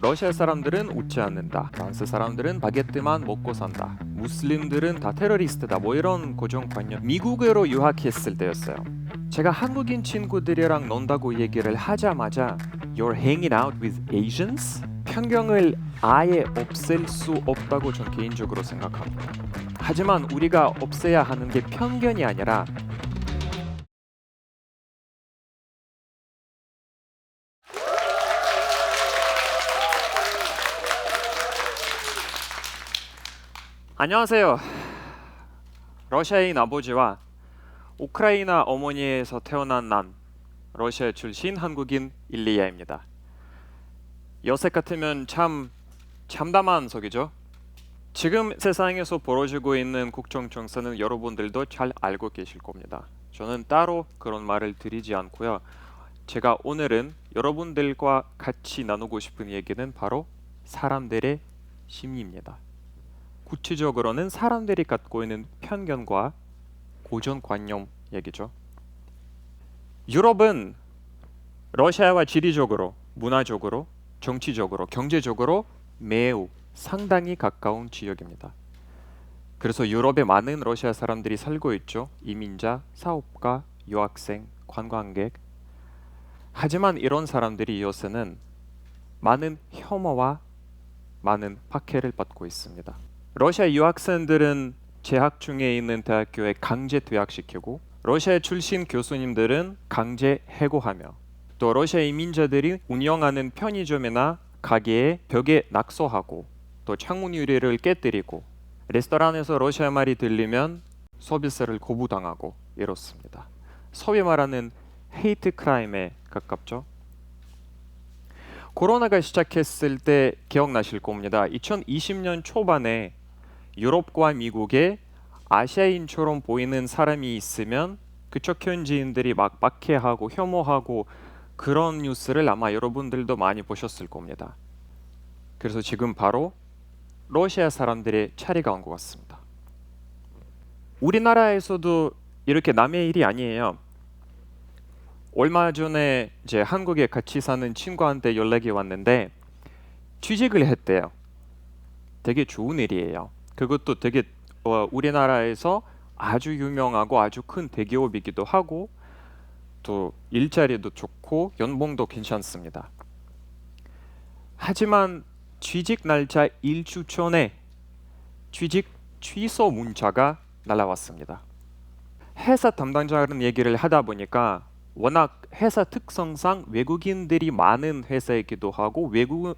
러시아 사람들은 웃지 않는다. 프랑스 사람들은 바게트만 먹고 산다. 무슬림들은 다 테러리스트다. 뭐 이런 고정관념. 미국으로 유학했을 때였어요. 제가 한국인 친구들이랑 논다고 얘기를 하자마자 You're hanging out with Asians? 편견을 아예 없앨 수 없다고 전 개인적으로 생각합니다. 하지만 우리가 없애야 하는 게 편견이 아니라 안녕하세요. 러시아인 아버지와 우크라이나 어머니에서 태어난 난 러시아 출신 한국인 일리야입니다. 여색 같으면 참 참담한 속이죠. 지금 세상에서 벌어지고 있는 국정 정세는 여러분들도 잘 알고 계실 겁니다. 저는 따로 그런 말을 드리지 않고요. 제가 오늘은 여러분들과 같이 나누고 싶은 얘기는 바로 사람들의 심리입니다. 구체적으로는 사람들이 갖고 있는 편견과 고정관념 얘기죠. 유럽은 러시아와 지리적으로, 문화적으로, 정치적으로, 경제적으로 매우 상당히 가까운 지역입니다. 그래서 유럽에 많은 러시아 사람들이 살고 있죠. 이민자, 사업가, 유학생, 관광객. 하지만 이런 사람들이 요새는 많은 혐오와 많은 박해를 받고 있습니다. 러시아 유학생들은 재학 중에 있는 대학교에 강제 퇴학시키고 러시아 출신 교수님들은 강제 해고하며 또 러시아 이민자들이 운영하는 편의점이나 가게에 벽에 낙서하고 또 창문 유리를 깨뜨리고 레스토랑에서 러시아 말이 들리면 서비스를 거부당하고 이렇습니다. 소위 말하는 헤이트 크라임에 가깝죠. 코로나가 시작했을 때 기억나실 겁니다. 2020년 초반에 유럽과 미국에 아시아인처럼 보이는 사람이 있으면 그쪽 현지인들이 막 박해하고 혐오하고 그런 뉴스를 아마 여러분들도 많이 보셨을 겁니다. 그래서 지금 바로 러시아 사람들의 차례가 온 것 같습니다. 우리나라에서도 이렇게 남의 일이 아니에요. 얼마 전에 이제 한국에 같이 사는 친구한테 연락이 왔는데 취직을 했대요. 되게 좋은 일이에요. 그것도 되게 우리나라에서 아주 유명하고 아주 큰 대기업이기도 하고 또 일자리도 좋고 연봉도 괜찮습니다. 하지만 취직 날짜 일주 전에 취직 취소 문자가 날아왔습니다. 회사 담당자랑 얘기를 하다 보니까 워낙 회사 특성상 외국인들이 많은 회사이기도 하고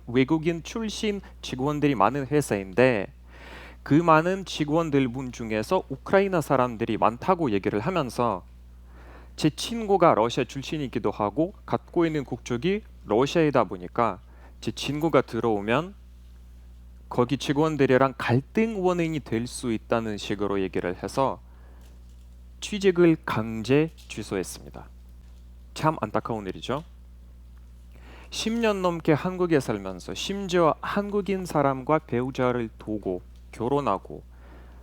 외국인 출신 직원들이 많은 회사인데 그 많은 직원들 분 중에서 우크라이나 사람들이 많다고 얘기를 하면서 제 친구가 러시아 출신이기도 하고 갖고 있는 국적이 러시아이다 보니까 제 친구가 들어오면 거기 직원들이랑 갈등 원인이 될 수 있다는 식으로 얘기를 해서 취직을 강제 취소했습니다. 참 안타까운 일이죠. 10년 넘게 한국에 살면서 심지어 한국인 사람과 배우자를 두고 결혼하고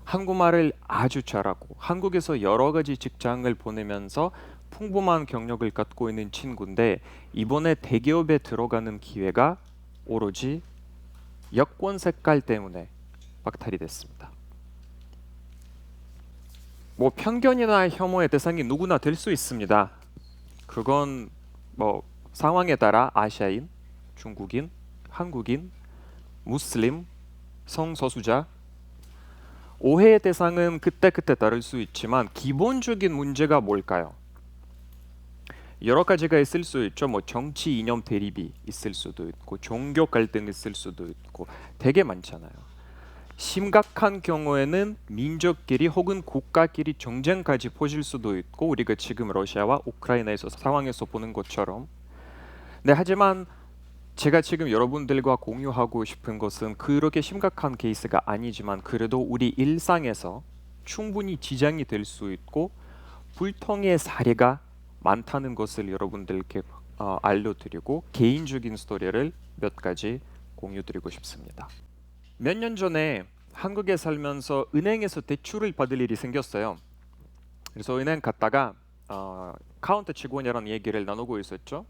한국말을 아주 잘하고 한국에서 여러 가지 직장을 보내면서 풍부한 경력을 갖고 있는 친구인데 이번에 대기업에 들어가는 기회가 오로지 여권 색깔 때문에 박탈이 됐습니다. 뭐 편견이나 혐오의 대상이 누구나 될 수 있습니다. 그건 뭐 상황에 따라 아시아인, 중국인, 한국인, 무슬림, 성소수자 오해의 대상은 그때그때 다를 수 있지만 기본적인 문제가 뭘까요? 여러 가지가 있을 수 있죠. 뭐 정치 이념 대립이 있을 수도 있고 종교 갈등이 있을 수도 있고 되게 많잖아요. 심각한 경우에는 민족끼리 혹은 국가끼리 전쟁까지 퍼질 수도 있고 우리가 지금 러시아와 우크라이나에서 상황에서 보는 것처럼 네, 하지만 제가 지금 여러분들과 공유하고 싶은 것은 그렇게 심각한 케이스가 아니지만 그래도 우리 일상에서 충분히 지장이 될 수 있고 불통의 사례가 많다는 것을 여러분들께 알려드리고 개인적인 스토리를 몇 가지 공유드리고 싶습니다. 몇 년 전에 한국에 살면서 은행에서 대출을 받을 일이 생겼어요. 그래서 은행 갔다가 카운터 직원이랑 얘기를 나누고 있었죠.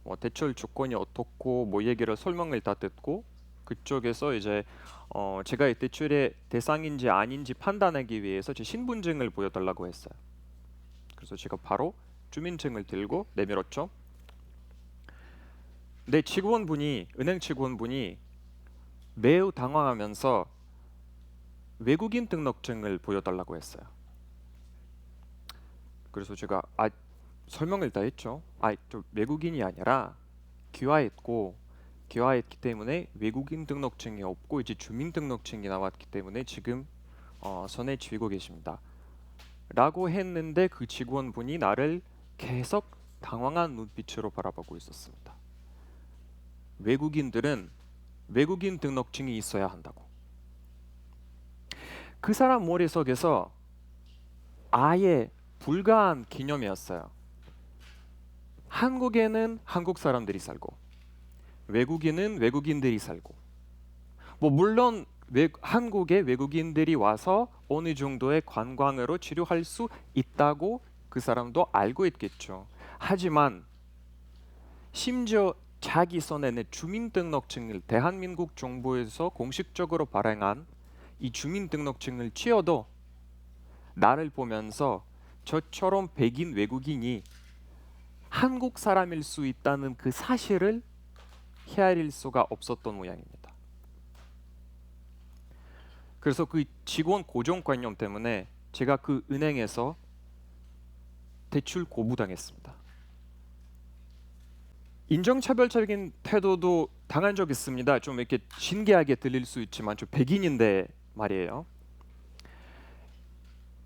뭐 대출 조건이 어떻고 뭐 얘기를 설명을 다 듣고 그쪽에서 이제 제가 이 대출의 대상인지 아닌지 판단하기 위해서 제 신분증을 보여달라고 했어요. 그래서 제가 바로 주민증을 들고 내밀었죠. 내 직원분이 은행 직원분이 매우 당황하면서 외국인 등록증을 보여달라고 했어요. 그래서 제가 설명을 다 했죠. 저 외국인이 아니라 귀화했기 때문에 외국인 등록증이 없고 이제 주민 등록증이 나왔기 때문에 지금 손에 쥐고 계십니다. 라고 했는데 그 직원분이 나를 계속 당황한 눈빛으로 바라보고 있었습니다. 외국인들은 외국인 등록증이 있어야 한다고. 그 사람 머릿속에서 아예 불가한 개념이었어요. 한국에는 한국 사람들이 살고 외국인은 외국인들이 살고 뭐 물론 한국에 외국인들이 와서 어느 정도의 관광으로 치료할 수 있다고 그 사람도 알고 있겠죠. 하지만 심지어 자기 손에는 주민등록증을 대한민국 정부에서 공식적으로 발행한 이 주민등록증을 쥐어도 나를 보면서 저처럼 백인 외국인이 한국 사람일 수 있다는 그 사실을 헤아릴 수가 없었던 모양입니다. 그래서 그 직원 고정관념 때문에 제가 그 은행에서 대출 고부당했습니다. 인종차별적인 태도도 당한 적 있습니다. 좀 이렇게 신기하게 들릴 수 있지만 저 백인인데 말이에요.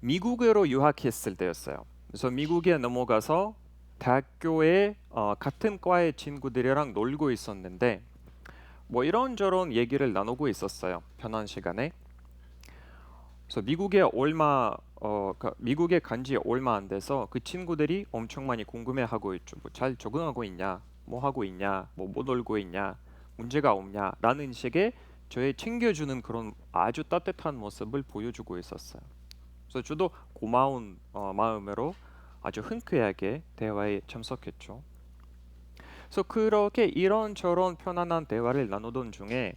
미국으로 유학했을 때였어요. 그래서 미국에 넘어가서 대학교에 같은 과의 친구들이랑 놀고 있었는데 뭐 이런저런 얘기를 나누고 있었어요. 편한 시간에. 그래서 미국에 간지 얼마 안 돼서 그 친구들이 엄청 많이 궁금해하고 있죠. 뭐 잘 적응하고 있냐, 뭐 하고 있냐, 뭐 놀고 있냐, 문제가 없냐라는 식의 저의 챙겨주는 그런 아주 따뜻한 모습을 보여주고 있었어요. 그래서 저도 고마운 마음으로 아주 흔쾌하게 대화에 참석했죠. 그래서 그렇게 이런저런 편안한 대화를 나누던 중에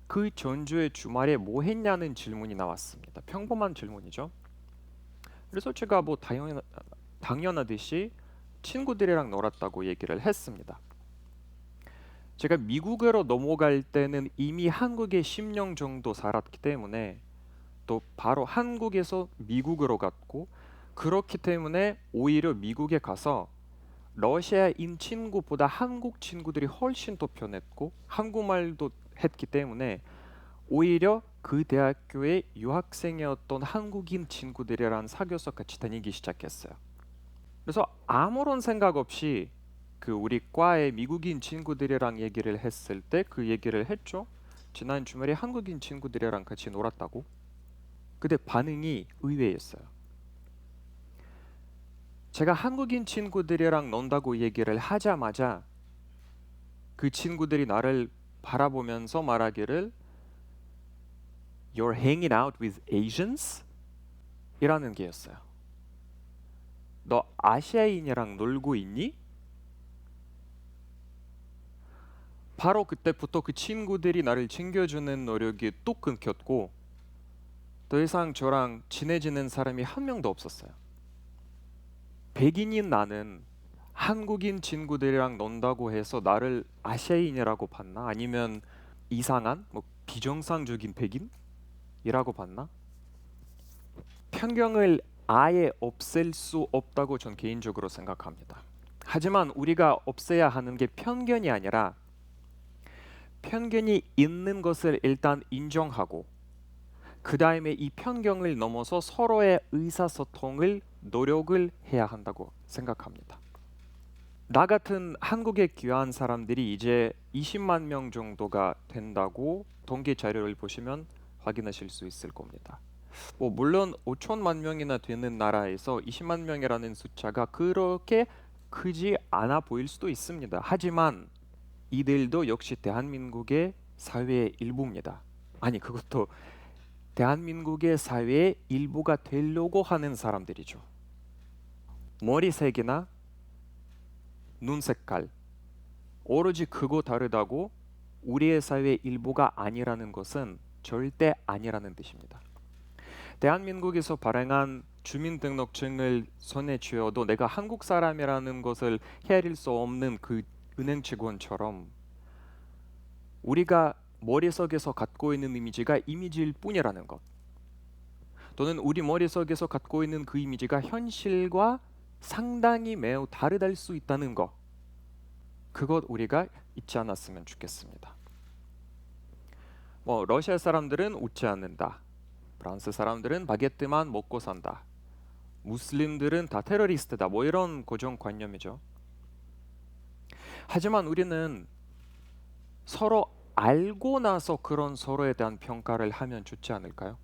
그 전주의 주말에 뭐 했냐는 질문이 나왔습니다. 평범한 질문이죠. 그래서 제가 뭐 당연하듯이 친구들이랑 놀았다고 얘기를 했습니다. 제가 미국으로 넘어갈 때는 이미 한국에 10년 정도 살았기 때문에 또 바로 한국에서 미국으로 갔고 그렇기 때문에 오히려 미국에 가서 러시아인 친구보다 한국 친구들이 훨씬 더 편했고 한국말도 했기 때문에 오히려 그 대학교의 유학생이었던 한국인 친구들이랑 사귀어서 같이 다니기 시작했어요. 그래서 아무런 생각 없이 그 우리 과의 미국인 친구들이랑 얘기를 했을 때 그 얘기를 했죠. 지난 주말에 한국인 친구들이랑 같이 놀았다고. 근데 반응이 의외였어요. 제가 한국인 친구들이랑 논다고 얘기를 하자마자 그 친구들이 나를 바라보면서 말하기를 You're hanging out with Asians? 이라는 게였어요. 너 아시아인이랑 놀고 있니? 바로 그때부터 그 친구들이 나를 챙겨주는 노력이 뚝 끊겼고 더 이상 저랑 친해지는 사람이 한 명도 없었어요. 백인인 나는 한국인 친구들이랑 논다고 해서 나를 아시아인이라고 봤나? 아니면 이상한 뭐 비정상적인 백인이라고 봤나? 편견을 아예 없앨 수 없다고 전 개인적으로 생각합니다. 하지만 우리가 없애야 하는 게 편견이 아니라 편견이 있는 것을 일단 인정하고 그 다음에 이 편견을 넘어서 서로의 의사소통을 노력을 해야 한다고 생각합니다. 나 같은 한국에 귀화한 사람들이 이제 20만 명 정도가 된다고 통계 자료를 보시면 확인하실 수 있을 겁니다. 뭐 물론 5천만 명이나 되는 나라에서 20만 명이라는 숫자가 그렇게 크지 않아 보일 수도 있습니다. 하지만 이들도 역시 대한민국의 사회의 일부입니다. 아니 그것도 대한민국의 사회의 일부가 되려고 하는 사람들이죠. 머리색이나 눈 색깔, 오로지 그거 다르다고 우리의 사회의 일부가 아니라는 것은 절대 아니라는 뜻입니다. 대한민국에서 발행한 주민등록증을 손에 쥐어도 내가 한국 사람이라는 것을 헤아릴 수 없는 그 은행 직원처럼 우리가 머릿속에서 갖고 있는 이미지가 이미지일 뿐이라는 것, 또는 우리 머릿속에서 갖고 있는 그 이미지가 현실과 상당히 매우 다르다할 수 있다는 것, 그것 우리가 잊지 않았으면 좋겠습니다. 러시아 사람들은 웃지 않는다. 프랑스 사람들은 바게트만 먹고 산다. 무슬림들은 다 테러리스트다. 이런 고정관념이죠. 하지만 우리는 서로 알고 나서 그런 서로에 대한 평가를 하면 좋지 않을까요?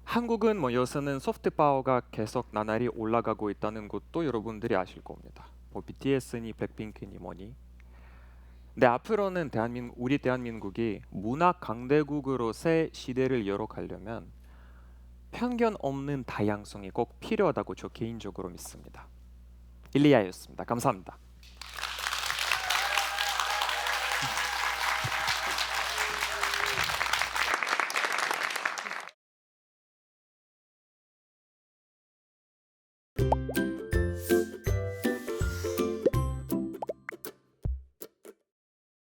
한국은 요새는 소프트 파워가 계속 나날이 올라가고 있다는 것도 여러분들이 아실 겁니다. BTS니 블랙핑크니 뭐니. 근데 앞으로는 우리 대한민국이 문화 강대국으로 새 시대를 열어가려면 편견 없는 다양성이 꼭 필요하다고 저 개인적으로 믿습니다. 일리아였습니다. 감사합니다.